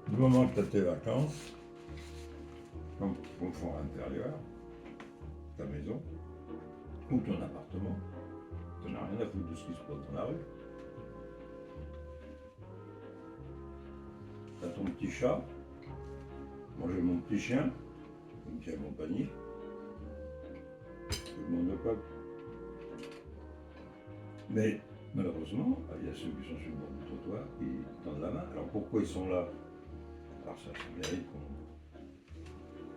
Du moment que tu as tes vacances, comme confort intérieur, ta maison ou ton appartement, tu n'as rien à foutre de ce qui se passe dans la rue. Tu as ton petit chat, moi j'ai mon petit chien, qui est compagnie, tout le monde le peuple. Mais malheureusement, il y a ceux qui sont sur le bord du trottoir qui tendent la main. Alors pourquoi ils sont là? Alors ça mérite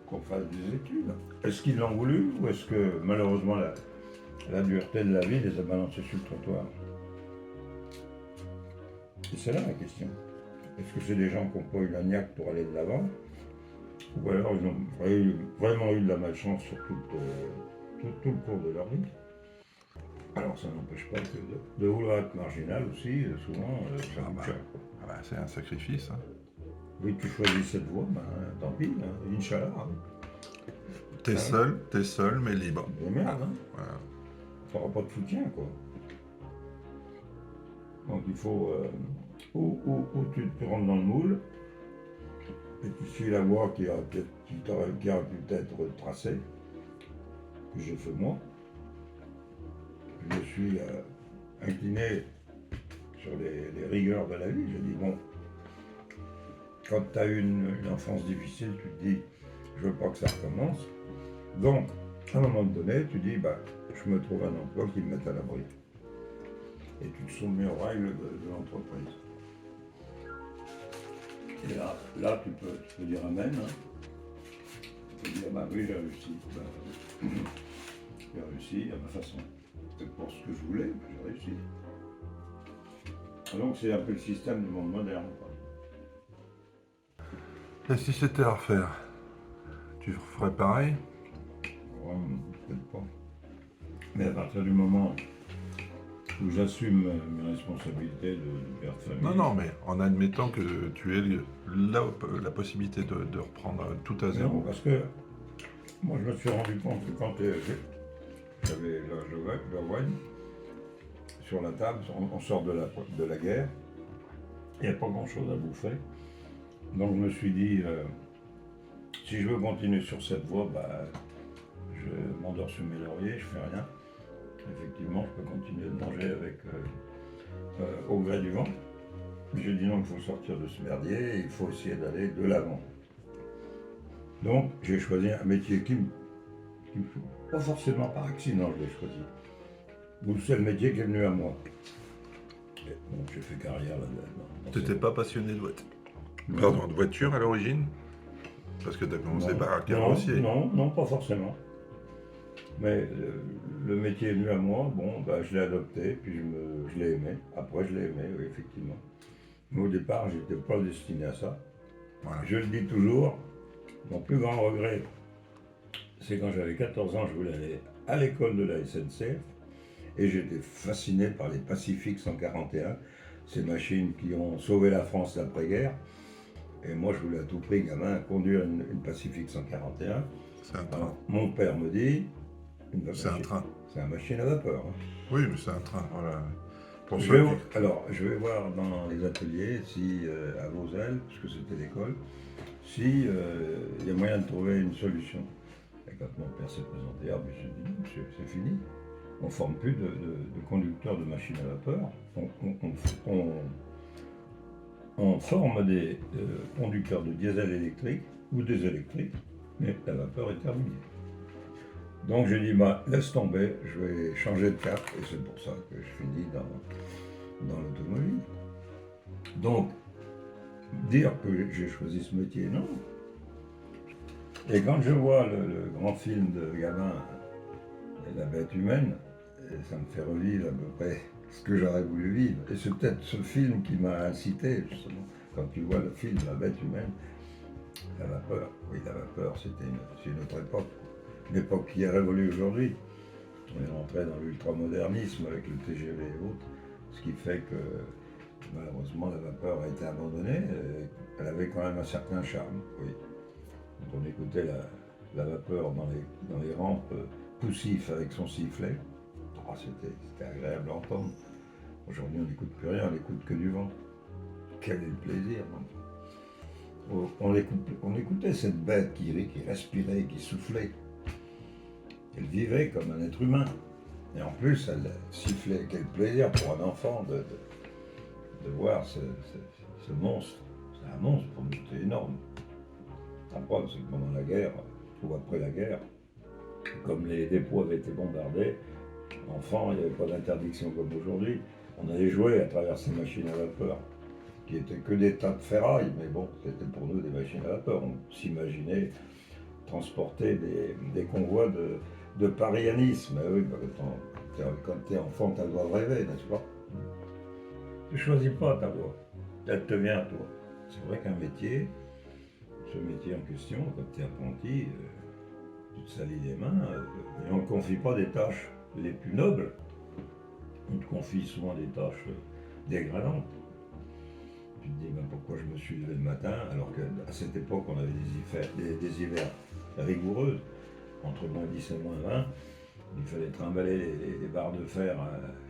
qu'on fasse des études. Est-ce qu'ils l'ont voulu ou est-ce que malheureusement la dureté de la vie les a balancés sur le trottoir? Et c'est là la question. Est-ce que c'est des gens qui n'ont pas eu la niaque pour aller de l'avant? Ou alors ils ont vraiment eu de la malchance sur tout le cours de leur vie? Alors ça n'empêche pas que de vouloir être marginal aussi, souvent, ça coûte cher. C'est un sacrifice. Hein. Oui, tu choisis cette voie, ben, tant pis, hein, Inch'Allah. Hein. T'es seul, mais libre. Mais merde, hein. Voilà. T'auras pas de soutien, quoi. Donc il faut, ou tu rentres dans le moule, et tu suis la voie qui aurait pu être tracée, que j'ai fait moi. Je me suis incliné sur les rigueurs de la vie. J'ai dit, bon, quand tu as eu une enfance difficile, tu te dis, je veux pas que ça recommence. Donc, à un moment donné, tu dis, bah, je me trouve un emploi qui me mette à l'abri. Et tu te soumets aux règles de l'entreprise. Et là tu peux dire amen. Hein. Tu peux dire, bah oui, j'ai réussi. Bah, j'ai réussi à ma façon. C'est pour ce que je voulais, bah, j'ai réussi. Donc c'est un peu le système du monde moderne. Et si c'était à refaire, tu ferais pareil? Ouais, peut-être pas. Mais à partir du moment où j'assume mes responsabilités de père de famille. Non, mais en admettant que tu aies la possibilité de reprendre tout à zéro. Non, parce que moi je me suis rendu compte que quand j'avais l'avoine sur la table, on sort de la guerre, il n'y a pas grand chose à bouffer. Donc je me suis dit, si je veux continuer sur cette voie, bah, je m'endors sur mes lauriers, je fais rien. Effectivement, je peux continuer de manger avec au gré du vent. Mais j'ai dit non, il faut sortir de ce merdier et il faut essayer d'aller de l'avant. Donc j'ai choisi un métier qui me pas forcément par accident, je l'ai choisi. Ou c'est le métier qui est venu à moi. Donc j'ai fait carrière là-dedans. Tu n'étais pas passionné de voiture à l'origine? Parce que tu as commencé par un carrossier. Non, pas forcément. Mais le métier est venu à moi, bon, bah, je l'ai adopté, puis je l'ai aimé. Après, je l'ai aimé, oui, effectivement. Mais au départ, je n'étais pas destiné à ça. Voilà. Je le dis toujours, mon plus grand regret, c'est quand j'avais 14 ans, je voulais aller à l'école de la SNCF, et j'étais fasciné par les Pacific 141, ces machines qui ont sauvé la France d'après-guerre. Et moi, je voulais à tout prix, gamin, conduire une Pacific 141. C'est un train. Alors, mon père me dit... C'est un train. C'est une machine à vapeur. Hein. Oui, mais c'est un train, voilà. Alors, je vais voir dans les ateliers, si à Vosel, puisque c'était l'école, si il y a moyen de trouver une solution. Et quand mon père s'est présenté, je me suis dit, monsieur, c'est fini. On ne forme plus de conducteurs de machines à vapeur. On forme des conducteurs de diesel électrique ou des électriques, mais la vapeur est terminée. Donc j'ai dit, bah, laisse tomber, je vais changer de cap, et c'est pour ça que je finis dans l'automobile. Donc, dire que j'ai choisi ce métier, non. Et quand je vois le grand film de Gabin, La bête humaine, ça me fait revivre à peu près ce que j'aurais voulu vivre. Et c'est peut-être ce film qui m'a incité, justement, quand tu vois le film La bête humaine, la vapeur. Oui, la vapeur, c'est une autre époque. Une époque qui est révolue aujourd'hui. On est rentré dans l'ultramodernisme avec le TGV et autres, ce qui fait que malheureusement la vapeur a été abandonnée. Elle avait quand même un certain charme, oui. Quand on écoutait la vapeur dans les rampes poussifs avec son sifflet, c'était agréable à entendre. Aujourd'hui on n'écoute plus rien, on n'écoute que du vent. Quel est le plaisir, donc. on écoutait cette bête qui respirait, qui soufflait. Elle vivait comme un être humain. Et en plus, elle sifflait. Quel plaisir pour un enfant de voir ce monstre. C'est un monstre pour nous, c'était énorme. Après, c'est que pendant la guerre, ou après la guerre, comme les dépôts avaient été bombardés, enfant, il n'y avait pas d'interdiction comme aujourd'hui. On allait jouer à travers ces machines à vapeur, qui étaient que des tas de ferraille, mais bon, c'était pour nous des machines à vapeur. On s'imaginait transporter des convois de Paris à Nice. Mais oui, bah, quand tu es enfant, tu as le droit de rêver, n'est-ce pas? Tu ne choisis pas ta voie, elle te vient à toi. C'est vrai qu'un métier, ce métier en question, quand tu es apprenti, tu te salis les mains, et on ne te confie pas des tâches les plus nobles, on te confie souvent des tâches dégradantes. Tu te dis, ben, pourquoi je me suis levé le matin, alors qu'à cette époque, on avait des hivers rigoureux, entre moins 10 et moins 20, il fallait trimballer les barres de fer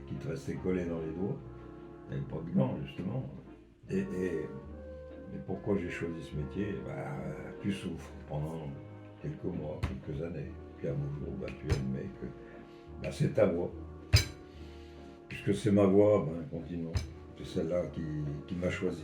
qui te restaient collées dans les doigts. Il n'y avait pas de gants, justement. Et pourquoi j'ai choisi ce métier? Tu souffres pendant quelques mois, quelques années. Puis à un jour, tu admets que c'est ta voie. Puisque c'est ma voie, continuons. C'est celle-là qui m'a choisi.